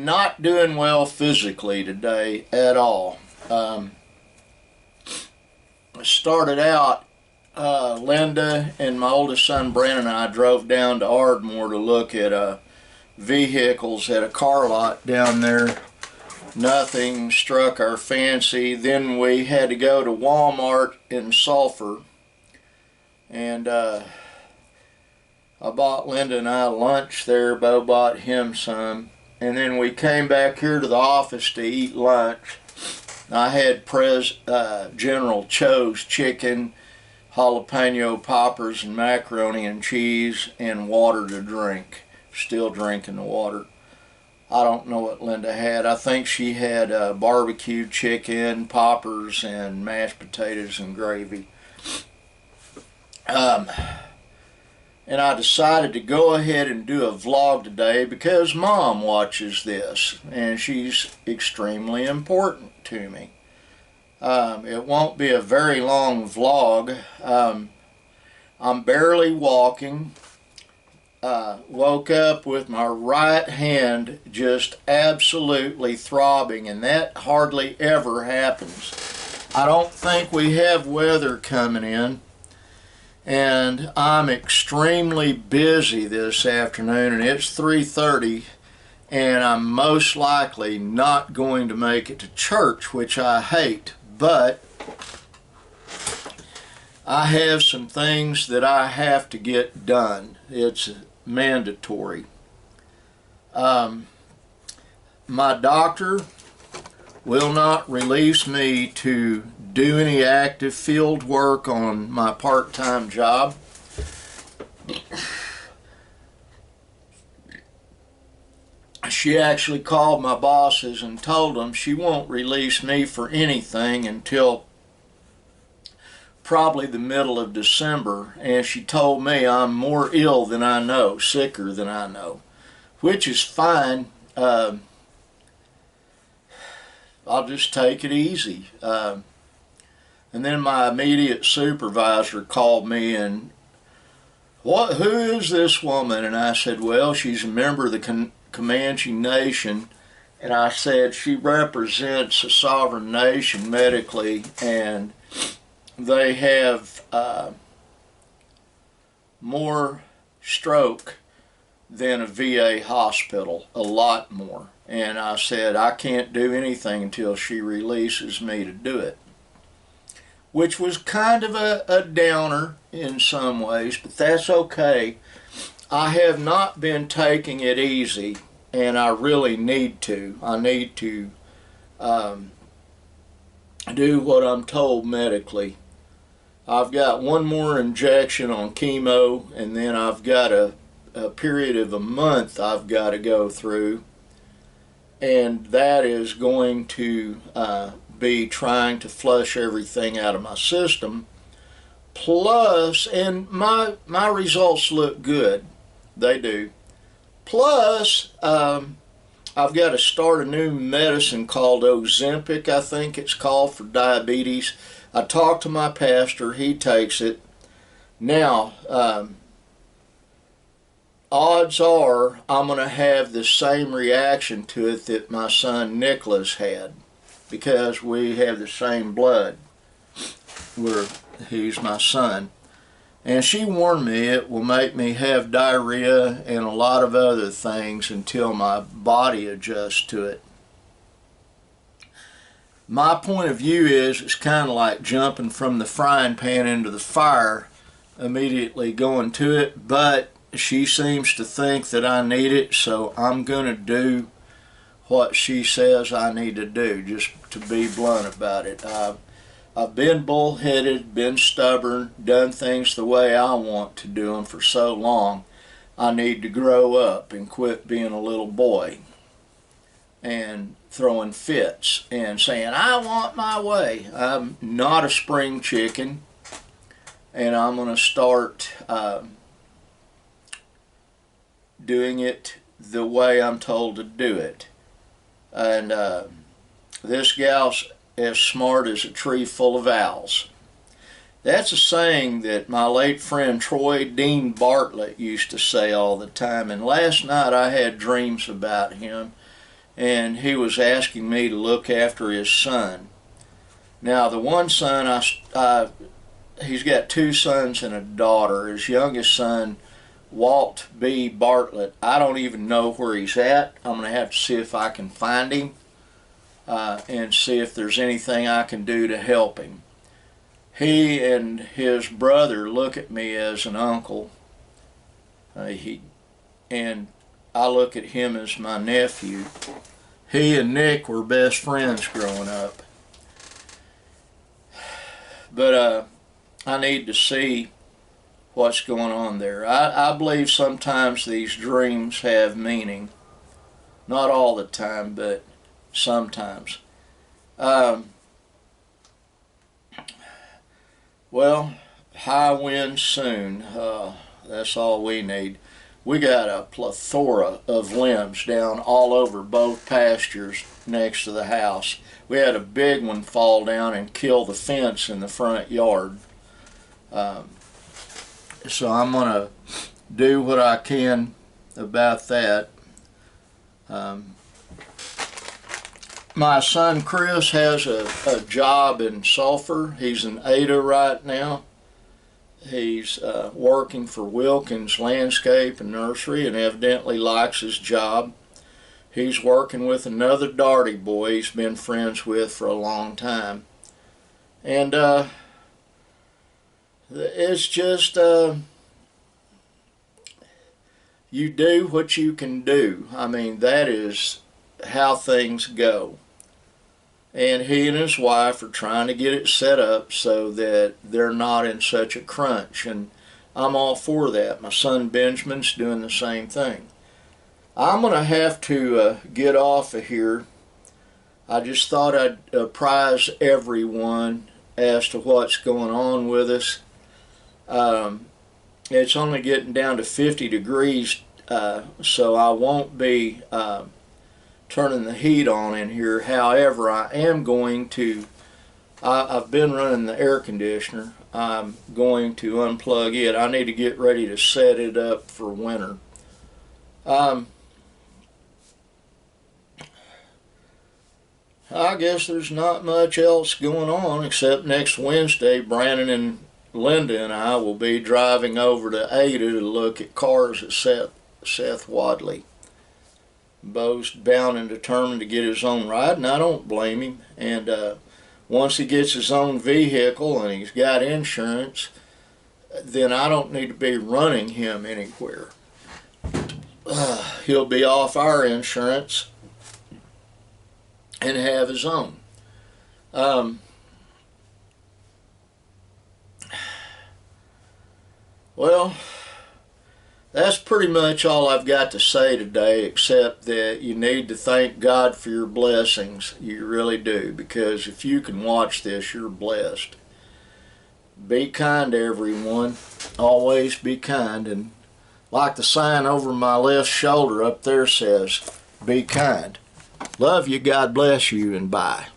am not doing well physically today at all. I started out, Linda and my oldest son Brandon and I drove down to Ardmore to look at vehicles at a car lot down there. Nothing struck our fancy. Then we had to go to Walmart in Sulphur, and I bought Linda and I lunch there. Bo bought him some, and then we came back here to the office to eat lunch. I had General Cho's chicken, jalapeno poppers, and macaroni and cheese, and water to drink. Still drinking the water. I don't know what Linda had. I think she had barbecue chicken, poppers, and mashed potatoes and gravy. And I decided to go ahead and do a vlog today because Mom watches this, and she's extremely important to me. It won't be a very long vlog. I'm barely walking. Woke up with my right hand just absolutely throbbing, and that hardly ever happens. I don't think we have weather coming in, and I'm extremely busy this afternoon, and it's 3:30, and I'm most likely not going to make it to church, which I hate, but I have some things that I have to get done. It's mandatory. My doctor will not release me to do any active field work on my part-time job. She actually called my bosses and told them she won't release me for anything until probably the middle of December, and she told me I'm more ill than I know, sicker than I know, which is fine. I'll just take it easy. And then my immediate supervisor called me and, who is this woman? And I said, well, she's a member of the Comanche Nation, and I said she represents a sovereign nation medically, and they have more stroke than a VA hospital, a lot more. And I said I can't do anything until she releases me to do it, which was kind of a downer in some ways, but that's okay. I have not been taking it easy, and I really need to. I need to do what I'm told medically. I've got one more injection on chemo, and then I've got a period of a month I've got to go through, and that is going to be trying to flush everything out of my system. Plus, and my results look good. They do. Plus, I've got to start a new medicine called Ozempic, I think it's called, for diabetes. I talked to my pastor. He takes it. Now, odds are I'm going to have the same reaction to it that my son Nicholas had, because we have the same blood. He's my son. And she warned me it will make me have diarrhea and a lot of other things until my body adjusts to it. My point of view is it's kind of like jumping from the frying pan into the fire, immediately going to it, but she seems to think that I need it, so I'm going to do what she says I need to do, just to be blunt about it. I've been bullheaded, been stubborn, done things the way I want to do them for so long. I need to grow up and quit being a little boy and throwing fits and saying, I want my way. I'm not a spring chicken, and I'm going to start doing it the way I'm told to do it. And this gal's as smart as a tree full of owls. That's a saying that my late friend Troy Dean Bartlett used to say all the time, and last night I had dreams about him, and he was asking me to look after his son. Now, the one son, he's got two sons and a daughter. His youngest son, Walt B. Bartlett, I don't even know where he's at. I'm going to have to see if I can find him and see if there's anything I can do to help him. He and his brother look at me as an uncle, and I look at him as my nephew. He and Nick were best friends growing up. But I need to see what's going on there. I believe sometimes these dreams have meaning. Not all the time, but sometimes. Well, high wind soon. That's all we need. We got a plethora of limbs down all over both pastures next to the house. We had a big one fall down and kill the fence in the front yard. So I'm going to do what I can about that. My son Chris has a job in Sulphur. He's an Ada right now. He's working for Wilkins Landscape and Nursery and evidently likes his job. He's working with another Darty boy he's been friends with for a long time. And it's just, you do what you can do. I mean, that is how things go. And he and his wife are trying to get it set up so that they're not in such a crunch, and I'm all for that. My son Benjamin's doing the same thing. I'm going to have to get off of here. I just thought I'd apprise everyone as to what's going on with us. It's only getting down to 50 degrees, so I won't be turning the heat on in here. However, I am going to, I've been running the air conditioner. I'm going to unplug it. I need to get ready to set it up for winter. I guess there's not much else going on except next Wednesday, Brandon and Linda and I will be driving over to Ada to look at cars at Seth Wadley. Bo's bound and determined to get his own ride, and I don't blame him. And once he gets his own vehicle and he's got insurance, then I don't need to be running him anywhere. He'll be off our insurance and have his own. Well, that's pretty much all I've got to say today, except that you need to thank God for your blessings. You really do, because if you can watch this, you're blessed. Be kind to everyone. Always be kind. And like the sign over my left shoulder up there says, be kind. Love you, God bless you, and bye.